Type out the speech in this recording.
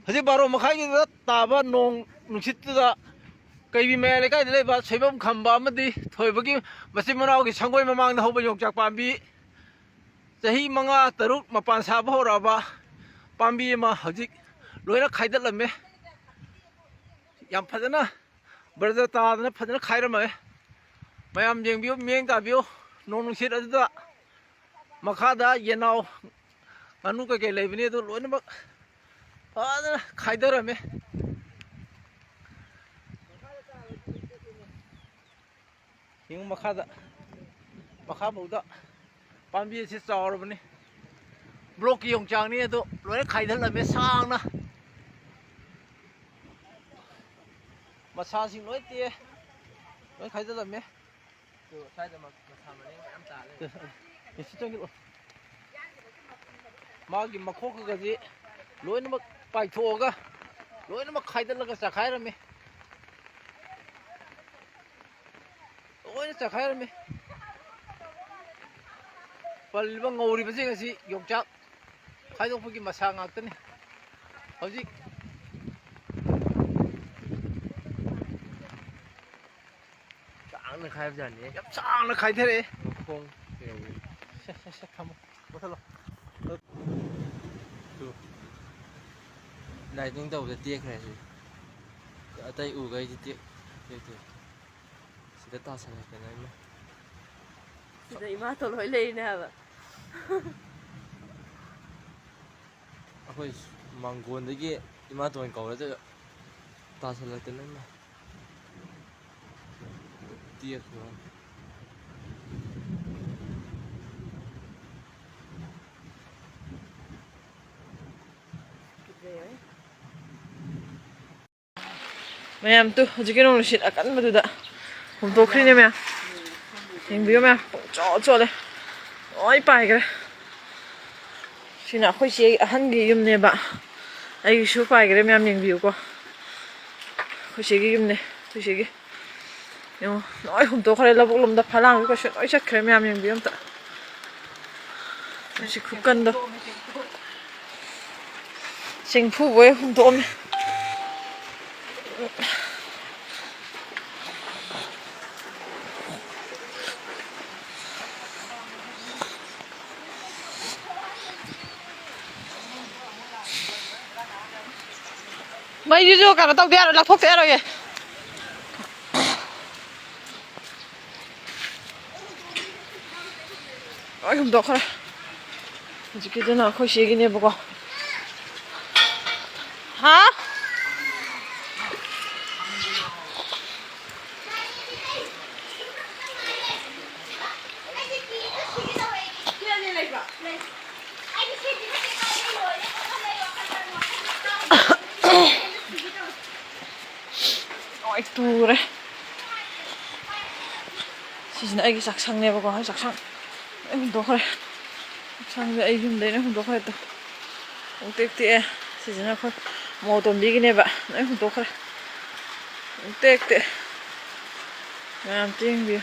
hꯧji baro makhai gi taba nong nungsit da kaibi me le kai le ba seibam khamba amadi thoibagi masim manau gi sangoi mamang na hoba yongchak pambi chahi manga taruk mapan saba horaba pambi ma hauji loina khaidatlame yam phajana barza taadana phajana khairama mayam jengbiu meng ta biu nong nungsit aduda makhada yenau anu ka ke leibini do loina ba phajana khaidarame yung makha bauda pambi si chaurabani block yung chang ni ado loi khaidalame sangna masa sing loi te loi khaidalame to sai da masa mane am ta le si chang lo magi makhok ga ji loina mak pai thoga loina mak khaidalaga chakhairame loina chakhairame palba ngori base ngasi yongchak khaidokpagi masa ngaktani hojik changna khai bjani yam changna khaithare khong kewi se khamo bothalo tu lighting tàu de tiek khai si atai u gai ji tiek tiek sida ta sa ke nai ma sida ima to loi leine haba akhoi manggon dagi ima ton kaw la ta sa la te nai ma tiek no mayam tu hojike nong shit akan maduda hum to khri ne me ing biyo me cho le oi pai gre sina khoi si ahan gi yum ne ba ai shu pai gre me am ning biyo ko khoi si gi yum ne tu si gi yo oi hum to khre la buk lum da phalang ko shit oi chat khre me am ning biyo ta si khu kan do sing phu we hum to me mày đi vô cả tao bia rồi lạc thuốc thế rồi kìa ôi không được rồi chỉ cái nào khôi xí cái này bao hả ôi tu đấy chỉ là cái sạc xăng này bao có sạc xăng em không rồi xăng này em đấy nó không rồi đâu không tiếc tiếc chỉ là không màu tôm đi cái này vậy em không rồi không tiếc tiếc làm tiếng gì